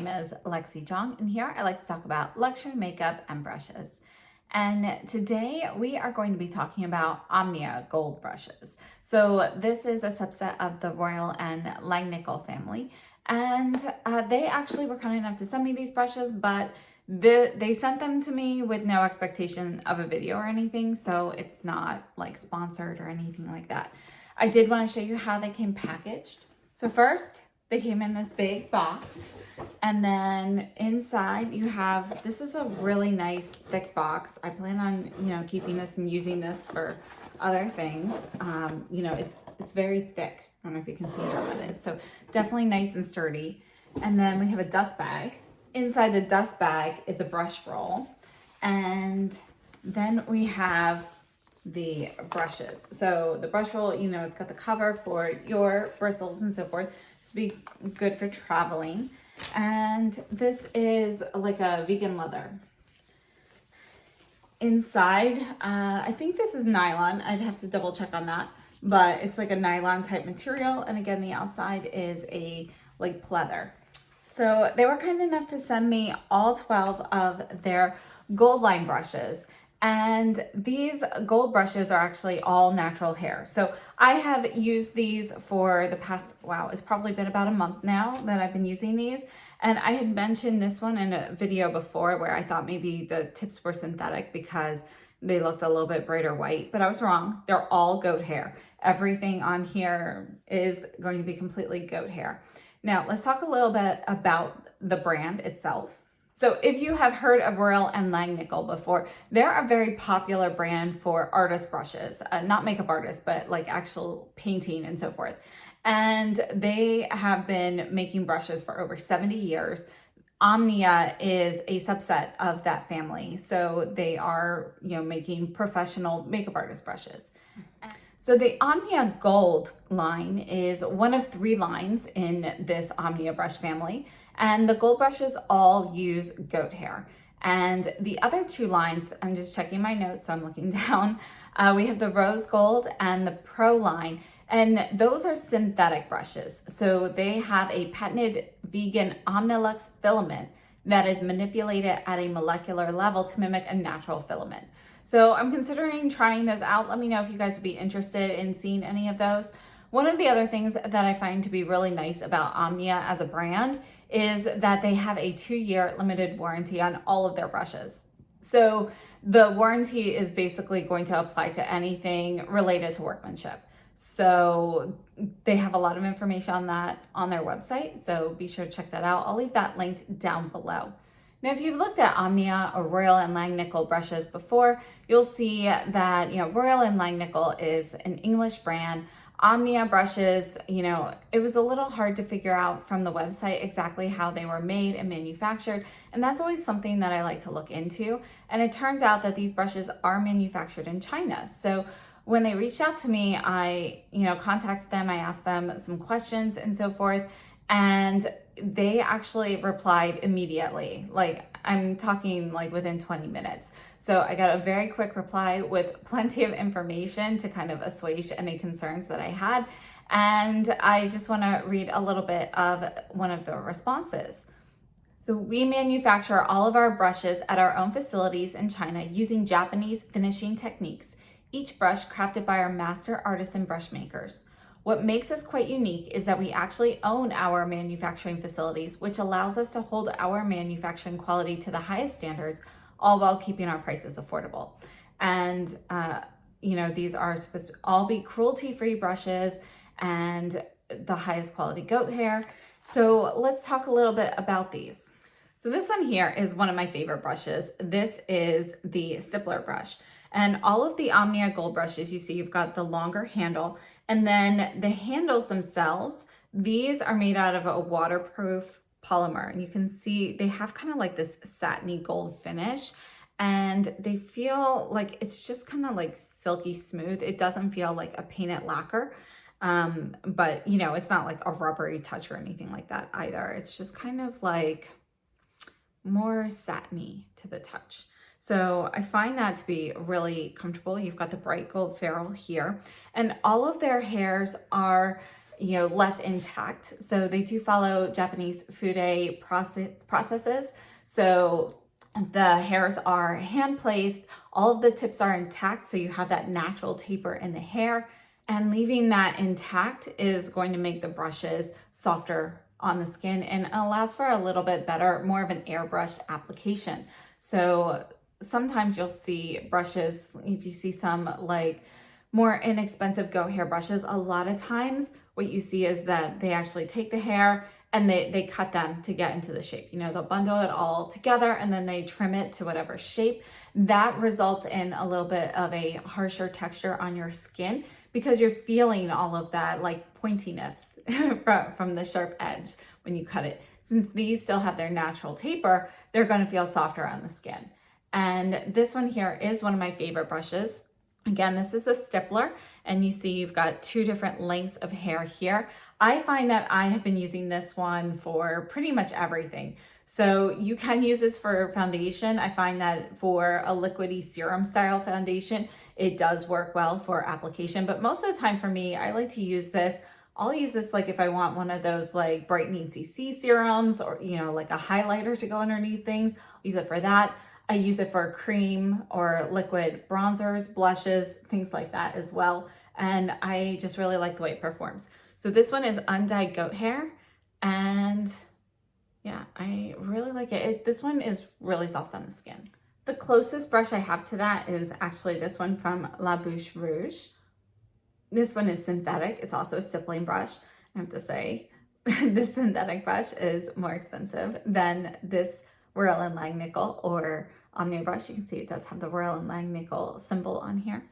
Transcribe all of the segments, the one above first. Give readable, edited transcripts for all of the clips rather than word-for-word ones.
name is Lexi Jong, and here I like to talk about luxury makeup and brushes. And today we are going to be talking about Omnia gold brushes. So this is a subset of the Royal and Langnickel family. And they actually were kind enough to send me these brushes, but they sent them to me with no expectation of a video or anything. So it's not like sponsored or anything like that. I did want to show you how they came packaged. So first, they came in this big box, and then inside you have, this is a really nice thick box. I plan on, keeping this and using this for other things. It's very thick. I don't know if you can see how that is. So definitely nice and sturdy. And then we have a dust bag. Inside the dust bag is a brush roll. And then we have the brushes. So the brush roll, it's got the cover for your bristles and so forth. This would be good for traveling. And this is like a vegan leather. Inside, I think this is nylon. I'd have to double check on that, but it's like a nylon type material. And again, the outside is a like pleather. So they were kind enough to send me all 12 of their gold line brushes. And these gold brushes are actually all natural hair. So I have used these for the past, it's probably been about a month now that I've been using these. And I had mentioned this one in a video before where I thought maybe the tips were synthetic because they looked a little bit brighter white, but I was wrong. They're all goat hair. Everything on here is going to be completely goat hair. Now let's talk a little bit about the brand itself. So if you have heard of Royal and Langnickel before, they're a very popular brand for artist brushes, not makeup artists, but like actual painting and so forth. And they have been making brushes for over 70 years. Omnia is a subset of that family. So they are, making professional makeup artist brushes. So the Omnia Gold line is one of 3 lines in this Omnia brush family. And the gold brushes all use goat hair. And the other 2 lines, I'm just checking my notes, so I'm looking down. We have the rose gold and the Pro line, and those are synthetic brushes. So they have a patented vegan Omnilux filament that is manipulated at a molecular level to mimic a natural filament. So I'm considering trying those out. Let me know if you guys would be interested in seeing any of those. One of the other things that I find to be really nice about Omnia as a brand is that they have a 2-year limited warranty on all of their brushes. So the warranty is basically going to apply to anything related to workmanship. So they have a lot of information on that on their website. So be sure to check that out. I'll leave that linked down below. Now, if you've looked at Omnia or Royal and Langnickel brushes before, you'll see that, Royal and Langnickel is an English brand. Omnia brushes, it was a little hard to figure out from the website exactly how they were made and manufactured. And that's always something that I like to look into. And it turns out that these brushes are manufactured in China. So when they reached out to me, I, contacted them, I asked them some questions and so forth. And they actually replied immediately. Like I'm talking like within 20 minutes. So I got a very quick reply with plenty of information to kind of assuage any concerns that I had. And I just want to read a little bit of one of the responses. So we manufacture all of our brushes at our own facilities in China using Japanese finishing techniques, each brush crafted by our master artisan brush makers. What makes us quite unique is that we actually own our manufacturing facilities, which allows us to hold our manufacturing quality to the highest standards, all while keeping our prices affordable. And, these are supposed to all be cruelty-free brushes and the highest quality goat hair. So let's talk a little bit about these. So this one here is one of my favorite brushes. This is the stippler brush. And all of the Omnia gold brushes, you see you've got the longer handle, and then the handles themselves, these are made out of a waterproof polymer. And you can see they have kind of like this satiny gold finish, and they feel like it's just kind of like silky smooth. It doesn't feel like a painted lacquer, but it's not like a rubbery touch or anything like that either. It's just kind of like more satiny to the touch. So I find that to be really comfortable. You've got the bright gold ferrule here, and all of their hairs are left intact. So they do follow Japanese Fude processes. So the hairs are hand placed, all of the tips are intact, so you have that natural taper in the hair, and leaving that intact is going to make the brushes softer on the skin and allows for a little bit better, more of an airbrushed application. So sometimes you'll see brushes, if you see some like more inexpensive goat hair brushes, a lot of times what you see is that they actually take the hair and they cut them to get into the shape. They'll bundle it all together and then they trim it to whatever shape. That results in a little bit of a harsher texture on your skin because you're feeling all of that like pointiness from the sharp edge when you cut it. Since these still have their natural taper, they're going to feel softer on the skin. And this one here is one of my favorite brushes. Again, this is a stippler, and you see you've got two different lengths of hair here. I find that I have been using this one for pretty much everything. So you can use this for foundation. I find that for a liquidy serum style foundation, it does work well for application. But most of the time for me, I like to use this. I'll use this like if I want one of those like brightening CC serums or, like a highlighter to go underneath things. I'll use it for that. I use it for cream or liquid bronzers, blushes, things like that as well. And I just really like the way it performs. So this one is undyed goat hair, and yeah, I really like it. This one is really soft on the skin. The closest brush I have to that is actually this one from La Bouche Rouge. This one is synthetic. It's also a stippling brush. I have to say, this synthetic brush is more expensive than this Royal and Langnickel or Omnia brush. You can see it does have the Royal and Langnickel symbol on here.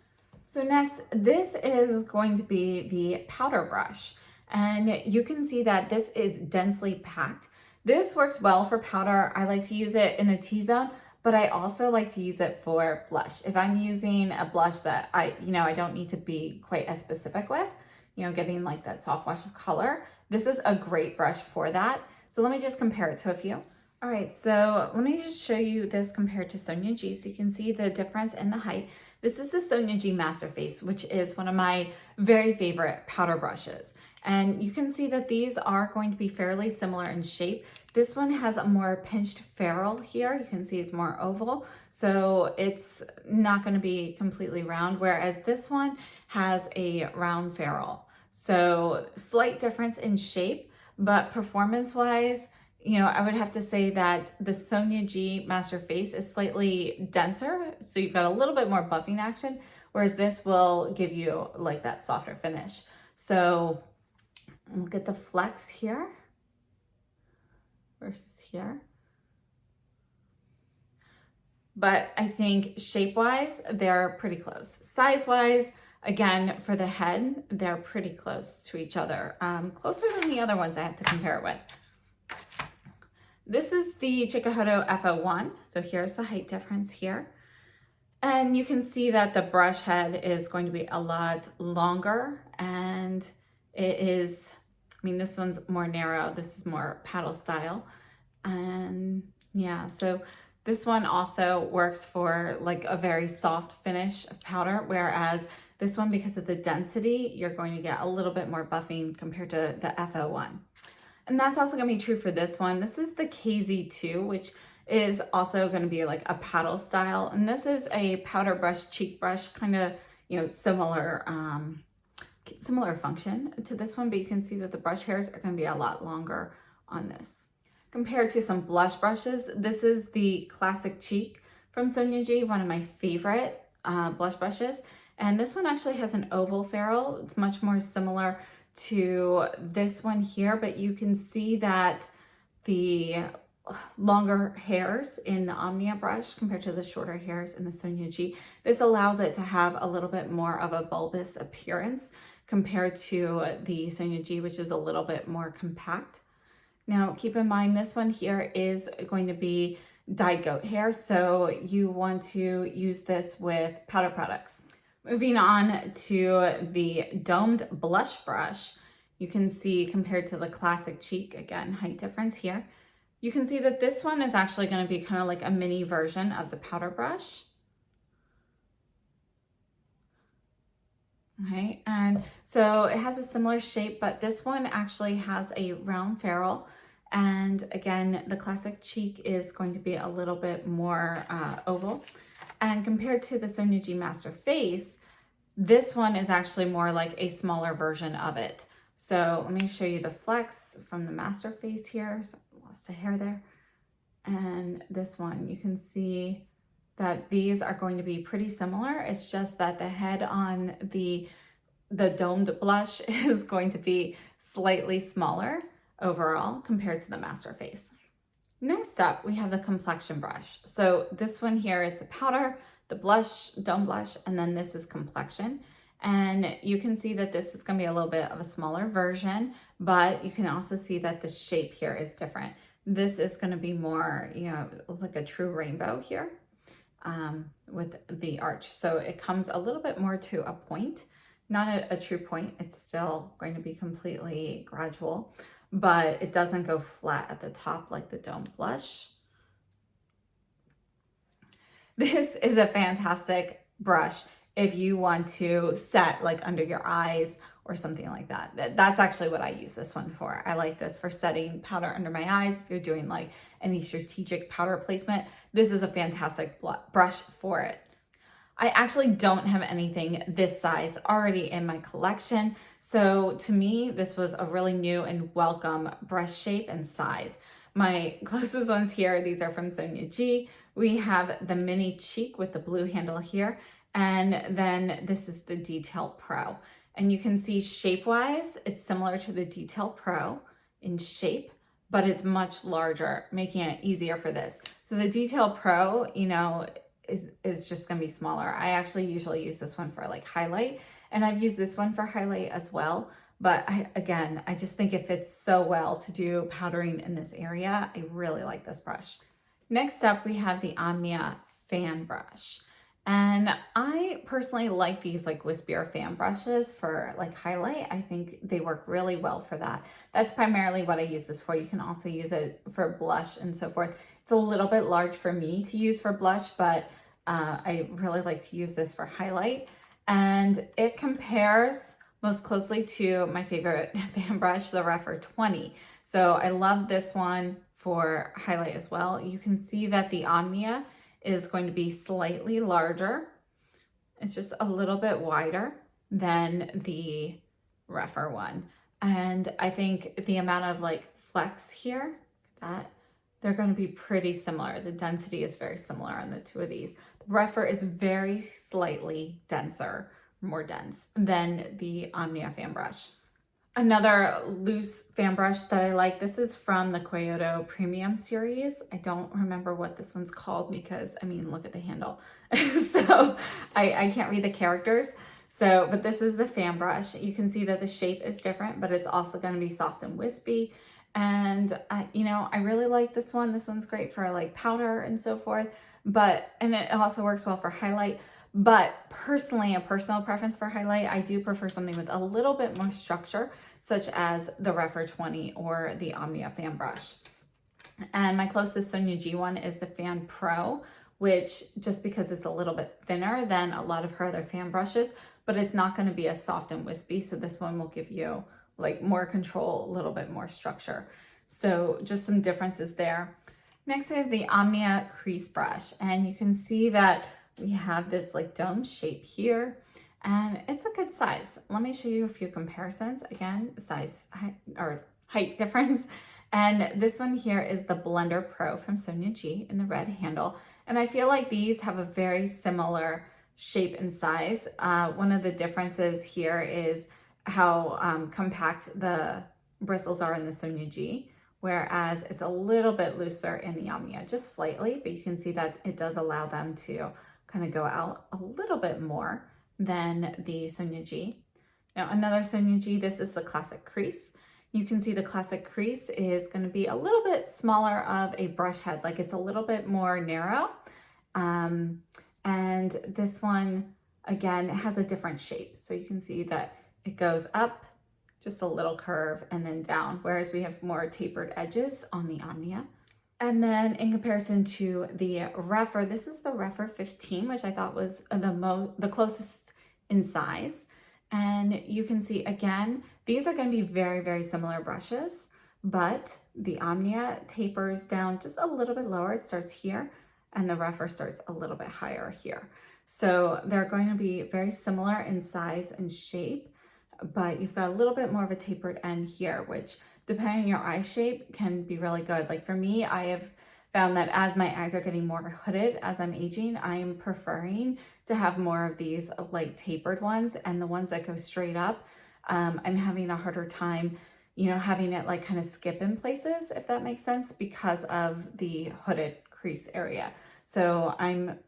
So next, this is going to be the powder brush. And you can see that this is densely packed. This works well for powder. I like to use it in the T-zone, but I also like to use it for blush. If I'm using a blush that I don't need to be quite as specific with, getting like that soft wash of color, this is a great brush for that. So let me just compare it to a few. All right, so let me just show you this compared to Sonia G so you can see the difference in the height. This is the Sonia G Masterface, which is one of my very favorite powder brushes. And you can see that these are going to be fairly similar in shape. This one has a more pinched ferrule here. You can see it's more oval, so it's not going to be completely round, whereas this one has a round ferrule. So slight difference in shape, but performance-wise, I would have to say that the Sonia G Masterface is slightly denser, so you've got a little bit more buffing action, whereas this will give you like that softer finish. So look at the flex here versus here. But I think shape-wise, they're pretty close. Size-wise, again, for the head, they're pretty close to each other, closer than the other ones I have to compare it with. This is the Chikuhodo F01. So here's the height difference here. And you can see that the brush head is going to be a lot longer, and it is, this one's more narrow. This is more paddle style. And yeah, so this one also works for like a very soft finish of powder, whereas this one, because of the density, you're going to get a little bit more buffing compared to the F01. And that's also going to be true for this one. This is the KZ2, which is also going to be like a paddle style. And this is a powder brush, cheek brush, kind of, similar function to this one, but you can see that the brush hairs are going to be a lot longer on this. Compared to some blush brushes, this is the Classic Cheek from Sonia G, one of my favorite blush brushes. And this one actually has an oval ferrule. It's much more similar to this one here, but you can see that the longer hairs in the Omnia brush compared to the shorter hairs in the Sonia G. This allows it to have a little bit more of a bulbous appearance compared to the Sonia G, which is a little bit more compact. Now, keep in mind, this one here is going to be dyed goat hair, so you want to use this with powder products. Moving on to the domed blush brush, you can see compared to the Classic Cheek, again, height difference here. You can see that this one is actually going to be kind of like a mini version of the powder brush. Okay, and so it has a similar shape, but this one actually has a round ferrule. And again, the classic cheek is going to be a little bit more oval. And compared to the Sonia G Master Face, this one is actually more like a smaller version of it. So let me show you the flex from the Master Face here. So I lost a hair there. And this one, you can see that these are going to be pretty similar. It's just that the head on the domed blush is going to be slightly smaller overall compared to the Master Face. Next up, we have the complexion brush. So this one here is the powder, the blush, dome blush, and then this is complexion. And you can see that this is going to be a little bit of a smaller version, but you can also see that the shape here is different. This is going to be more, you know, like a true rainbow here with the arch. So it comes a little bit more to a point, not a true point. It's still going to be completely gradual, but it doesn't go flat at the top like the dome blush. This is a fantastic brush if you want to set like under your eyes or something like that. That's actually what I use this one for. I like this for setting powder under my eyes. If you're doing like any strategic powder placement, this is a fantastic brush for it. I actually don't have anything this size already in my collection. So to me, this was a really new and welcome brush shape and size. My closest ones here, these are from Sonia G. We have the mini cheek with the blue handle here. And then this is the Detail Pro. And you can see shape-wise, it's similar to the Detail Pro in shape, but it's much larger, making it easier for this. So the Detail Pro, you know, is just gonna be smaller. I actually usually use this one for like highlight, and I've used this one for highlight as well. But I just think it fits so well to do powdering in this area. I really like this brush. Next up, we have the Omnia fan brush. And I personally like these like wispier fan brushes for like highlight. I think they work really well for that. That's primarily what I use this for. You can also use it for blush and so forth. It's a little bit large for me to use for blush, but I really like to use this for highlight. And it compares most closely to my favorite fan brush, the Rephr 20. So I love this one for highlight as well. You can see that the Omnia is going to be slightly larger. It's just a little bit wider than the Rephr one. And I think the amount of like flex here, that they're going to be pretty similar. The density is very similar on the two of these. The Rephr is very slightly denser, more dense than the Omnia fan brush. Another loose fan brush that I like, this is from the Koh Gen Do Premium series. I don't remember what this one's called because, I mean, look at the handle. So I can't read the characters. So, but this is the fan brush. You can see that the shape is different, but it's also going to be soft and wispy. And, you know, I really like this one. This one's great for like powder and so forth, and it also works well for highlight. But personally, a personal preference for highlight, I do prefer something with a little bit more structure, such as the Rephr 20 or the Omnia fan brush. And my closest Sonia G one is the Fan Pro, which just because it's a little bit thinner than a lot of her other fan brushes, but it's not going to be as soft and wispy. So this one will give you like more control, a little bit more structure. So just some differences there. Next, I have the Omnia crease brush, and you can see that we have this like dome shape here, and it's a good size. Let me show you a few comparisons. Again, size or height difference. And this one here is the Blender Pro from Sonia G in the red handle. And I feel like these have a very similar shape and size. One of the differences here is how compact the bristles are in the Sonia G, whereas it's a little bit looser in the Omnia, just slightly, but you can see that it does allow them to kind of go out a little bit more than the Sonia G. Now another Sonia G, this is the classic crease. You can see the classic crease is going to be a little bit smaller of a brush head, like it's a little bit more narrow. And this one, again, has a different shape. So you can see that it goes up, just a little curve, and then down, whereas we have more tapered edges on the Omnia. And then in comparison to the Rephr, this is the Rephr 15, which I thought was the closest in size. And you can see again, these are going to be very, very similar brushes, but the Omnia tapers down just a little bit lower. It starts here, and the rougher starts a little bit higher here. So they're going to be very similar in size and shape, but you've got a little bit more of a tapered end here, which depending on your eye shape can be really good. Like for me, I have found that as my eyes are getting more hooded as I'm aging, I am preferring to have more of these like tapered ones, and the ones that go straight up, I'm having a harder time, you know, having it like kind of skip in places, if that makes sense, because of the hooded crease area. So I'm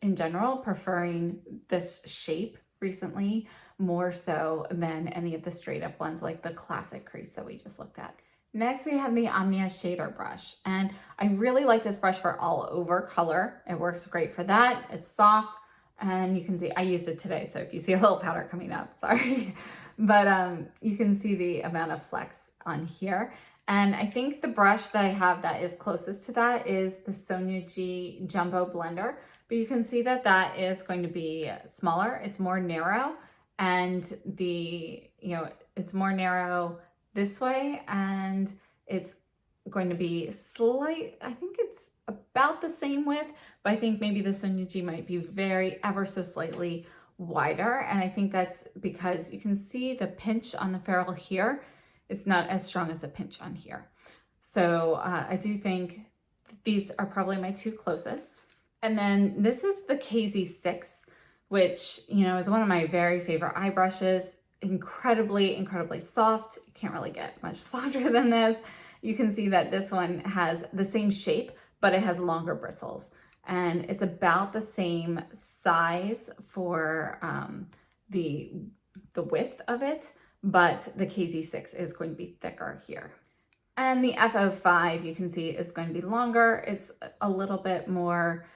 in general preferring this shape recently more so than any of the straight up ones like the classic crease that we just looked at. Next, we have the Omnia shader brush, and I really like this brush for all over color. It works great for that. It's soft, and you can see I used it today, so if you see a little powder coming up, sorry. But you can see the amount of flex on here. And I think the brush that I have that is closest to that is the Sonia G Jumbo Blender, but you can see that that is going to be smaller. It's more narrow, and it's more narrow this way, and it's going to be I think it's about the same width, but I think maybe the Sonia G might be ever so slightly wider. And I think that's because you can see the pinch on the ferrule here. It's not as strong as the pinch on here. So I do think these are probably my two closest. And then this is the KZ6, which, you know, is one of my very favorite eye brushes. Incredibly, incredibly soft. You can't really get much softer than this. You can see that this one has the same shape, but it has longer bristles. And it's about the same size for the width of it, but the KZ6 is going to be thicker here. And the F05, you can see, is going to be longer. It's a little bit more,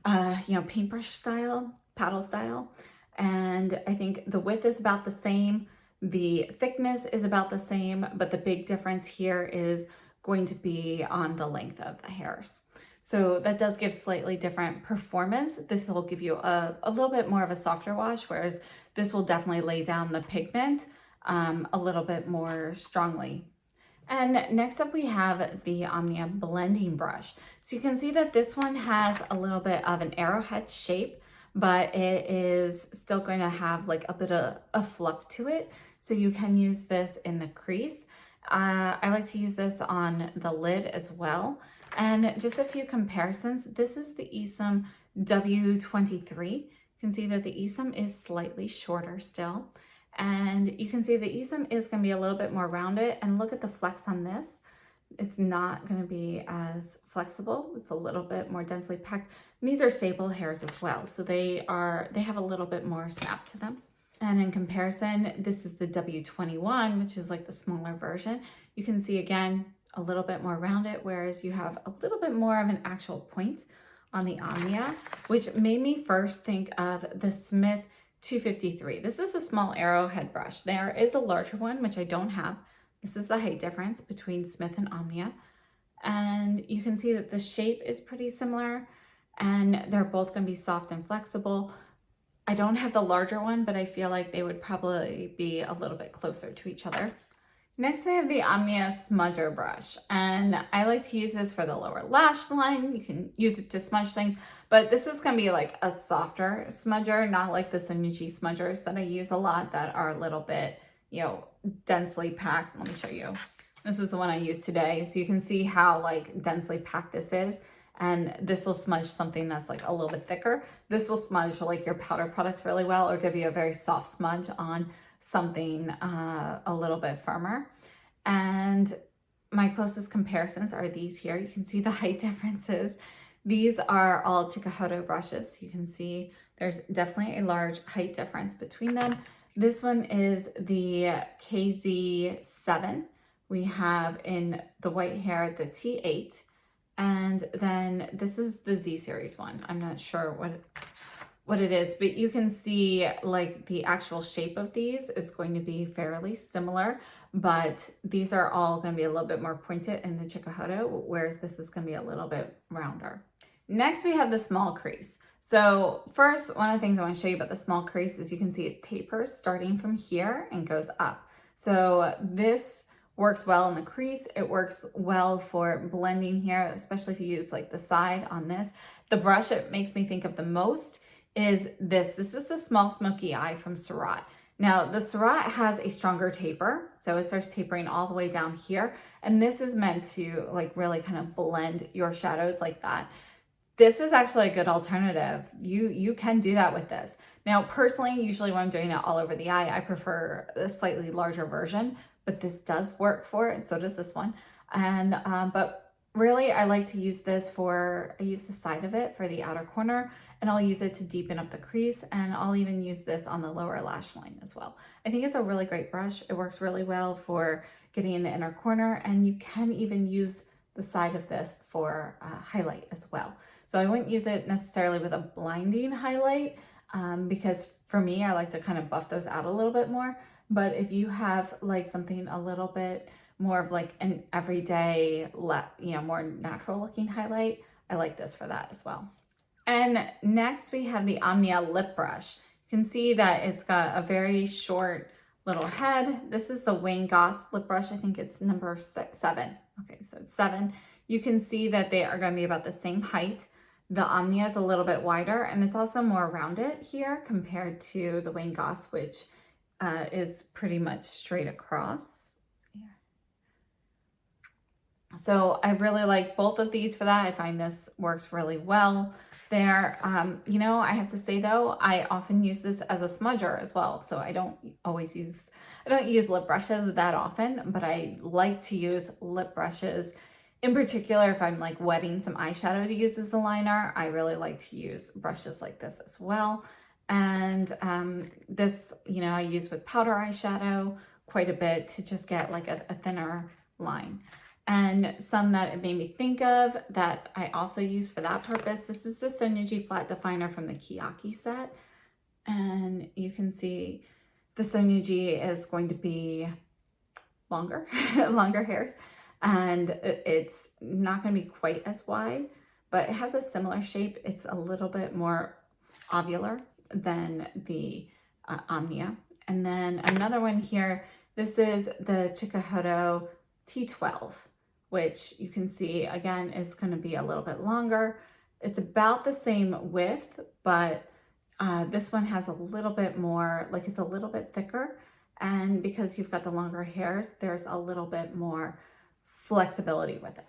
paintbrush style, paddle style. And I think the width is about the same. The thickness is about the same, but the big difference here is going to be on the length of the hairs. So that does give slightly different performance. This will give you a little bit more of a softer wash, whereas this will definitely lay down the pigment a little bit more strongly. And next up we have the Omnia blending brush. So you can see that this one has a little bit of an arrowhead shape, but it is still going to have like a bit of a fluff to it. So you can use this in the crease. I like to use this on the lid as well. And just a few comparisons. This is the Esom W23. You can see that the Esom is slightly shorter still. And you can see the Esom is going to be a little bit more rounded. And look at the flex on this. It's not going to be as flexible. It's a little bit more densely packed. And these are sable hairs as well. So they have a little bit more snap to them. And in comparison, this is the W21, which is like the smaller version. You can see again, a little bit more rounded, whereas you have a little bit more of an actual point on the Omnia, which made me first think of the Smith 253. This is a small arrowhead brush. There is a larger one, which I don't have. This is the height difference between Smith and Omnia. And you can see that the shape is pretty similar, and they're both going to be soft and flexible. I don't have the larger one, but I feel like they would probably be a little bit closer to each other. Next, we have the Omnia smudger brush, and I like to use this for the lower lash line. You can use it to smudge things, but this is going to be like a softer smudger, not like the Sonia G smudgers that I use a lot that are a little bit, densely packed. Let me show you. This is the one I used today, so you can see how like densely packed this is. And this will smudge something that's like a little bit thicker. This will smudge like your powder products really well, or give you a very soft smudge on something a little bit firmer. And my closest comparisons are these here. You can see the height differences. These are all Chikuhodo brushes. You can see there's definitely a large height difference between them. This one is the KZ7. We have in the white hair the T8. And then this is the Z series one. I'm not sure what it is, but you can see like the actual shape of these is going to be fairly similar, but these are all going to be a little bit more pointed in the Chikuhodo, whereas this is going to be a little bit rounder. Next, we have the small crease. So first, one of the things I want to show you about the small crease is you can see it tapers starting from here and goes up. So this works well in the crease. It works well for blending here, especially if you use like the side on this. The brush it makes me think of the most is this. This is a small smoky eye from Surratt. Now the Surratt has a stronger taper, so it starts tapering all the way down here. And this is meant to like really kind of blend your shadows like that. This is actually a good alternative. You can do that with this. Now, personally, usually when I'm doing it all over the eye, I prefer a slightly larger version, but this does work for it, and so does this one. And but really, I like to use this for, I use the side of it for the outer corner, and I'll use it to deepen up the crease, and I'll even use this on the lower lash line as well. I think it's a really great brush. It works really well for getting in the inner corner, and you can even use the side of this for highlight as well. So I wouldn't use it necessarily with a blinding highlight because for me, I like to kind of buff those out a little bit more. But if you have like something a little bit more of like an everyday, more natural looking highlight, I like this for that as well. And next we have the Omnia lip brush. You can see that it's got a very short little head. This is the Wayne Goss lip brush. I think it's number 7. Okay, so it's 7. You can see that they are going to be about the same height. The Omnia is a little bit wider, and it's also more rounded here compared to the Wayne Goss, which is pretty much straight across. So I really like both of these for that. I find this works really well there. I have to say though, I often use this as a smudger as well. So I don't use lip brushes that often, but I like to use lip brushes. In particular, if I'm like wetting some eyeshadow to use as a liner, I really like to use brushes like this as well. And this, I use with powder eyeshadow quite a bit to just get like a thinner line. And some that it made me think of that I also use for that purpose. This is the Sonia G Flat Definer from the Kiyaki set. And you can see the Sonia G is going to be longer, longer hairs. And it's not going to be quite as wide, but it has a similar shape. It's a little bit more ovular than the Omnia. And then another one here, this is the Chikuhodo T12, which you can see again is going to be a little bit longer. It's about the same width, but this one has a little bit more, like it's a little bit thicker. And because you've got the longer hairs, there's a little bit more flexibility with it.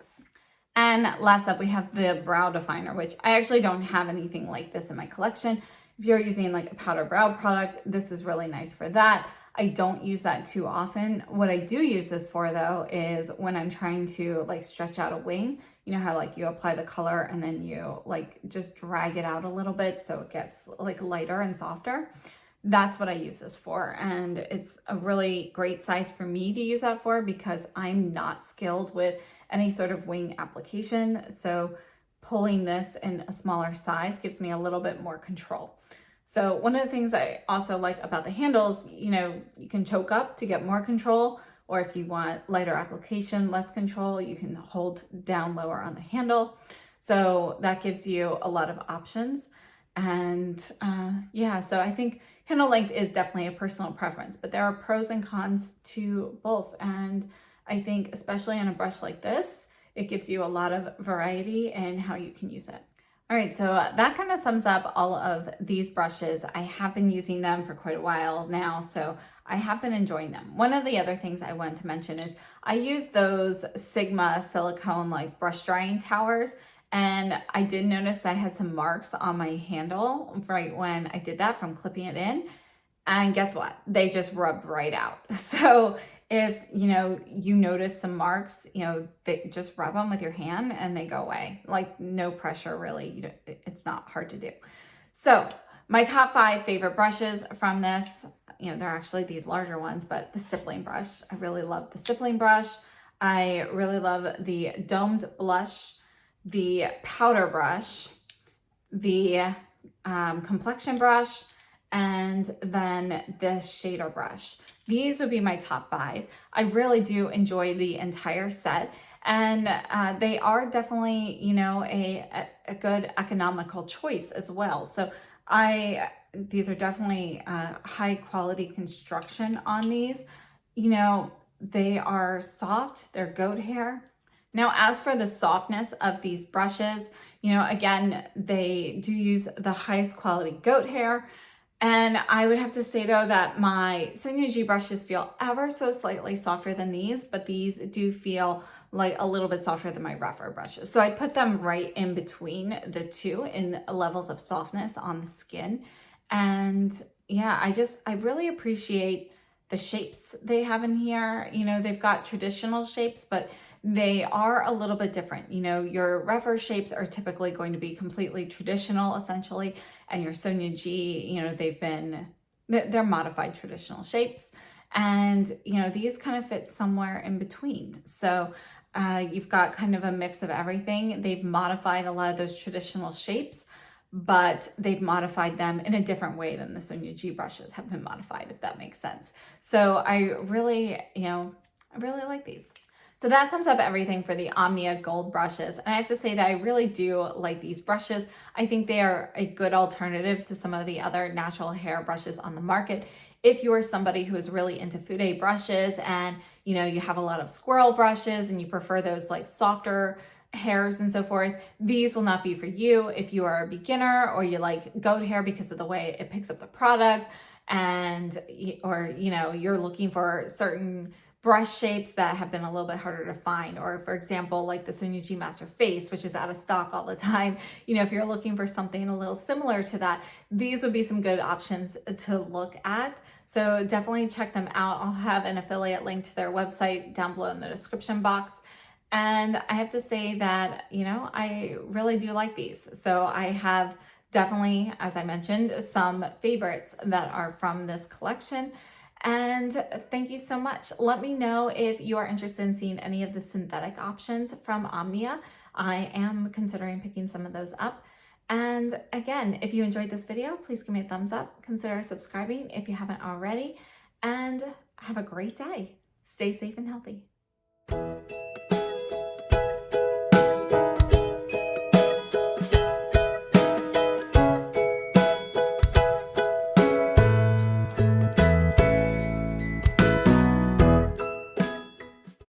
And last up, we have the brow definer, which I actually don't have anything like this in my collection. If you're using like a powder brow product, this is really nice for that. I don't use that too often. What I do use this for though is when I'm trying to like stretch out a wing. You know how like you apply the color and then you like just drag it out a little bit so it gets like lighter and softer. That's what I use this for. And it's a really great size for me to use that for because I'm not skilled with any sort of wing application. So pulling this in a smaller size gives me a little bit more control. So one of the things I also like about the handles, you can choke up to get more control, or if you want lighter application, less control, you can hold down lower on the handle. So that gives you a lot of options. And so I think handle length is definitely a personal preference, but there are pros and cons to both. And I think especially on a brush like this, it gives you a lot of variety in how you can use it. All right, so that kind of sums up all of these brushes. I have been using them for quite a while now, so I have been enjoying them. One of the other things I wanted to mention is I use those Sigma silicone like brush drying towers. And I did notice that I had some marks on my handle right when I did that from clipping it in. And guess what? They just rubbed right out. So if, you notice some marks, they just rub them with your hand and they go away. Like no pressure really. It's not hard to do. So my top 5 favorite brushes from this, they're actually these larger ones, but the stippling brush. I really love the stippling brush. I really love the domed blush, the powder brush, the complexion brush, and then the shader brush. These would be my top 5. I really do enjoy the entire set, and they are definitely, a good economical choice as well. So these are definitely high quality construction on these. You know, they are soft, they're goat hair. Now, as for the softness of these brushes, you know, again, they do use the highest quality goat hair. And I would have to say though that my Sonia G brushes feel ever so slightly softer than these, but these do feel like a little bit softer than my rougher brushes. So I put them right in between the two in levels of softness on the skin. And yeah, I really appreciate the shapes they have in here. You know, they've got traditional shapes, but they are a little bit different. You know, your rougher shapes are typically going to be completely traditional, essentially, and your Sonia G, you know, they're modified traditional shapes. And, you know, these kind of fit somewhere in between. So you've got kind of a mix of everything. They've modified a lot of those traditional shapes, but they've modified them in a different way than the Sonia G brushes have been modified, if that makes sense. So I really like these. So that sums up everything for the Omnia gold brushes. And I have to say that I really do like these brushes. I think they are a good alternative to some of the other natural hair brushes on the market. If you are somebody who is really into Fude brushes and, you know, you have a lot of squirrel brushes and you prefer those like softer hairs and so forth, these will not be for you. If you are a beginner or you like goat hair because of the way it picks up the product, and or you know, you're looking for certain brush shapes that have been a little bit harder to find, or for example like the Sonia G Master Face, which is out of stock all the time, you know, if you're looking for something a little similar to that, these would be some good options to look at. So definitely check them out. I'll have an affiliate link to their website down below in the description box. And I have to say that, you know, I really do like these. So I have definitely, as I mentioned, some favorites that are from this collection. And thank you so much. Let me know if you are interested in seeing any of the synthetic options from Omnia. I am considering picking some of those up. And again, if you enjoyed this video, please give me a thumbs up. Consider subscribing if you haven't already. And have a great day. Stay safe and healthy.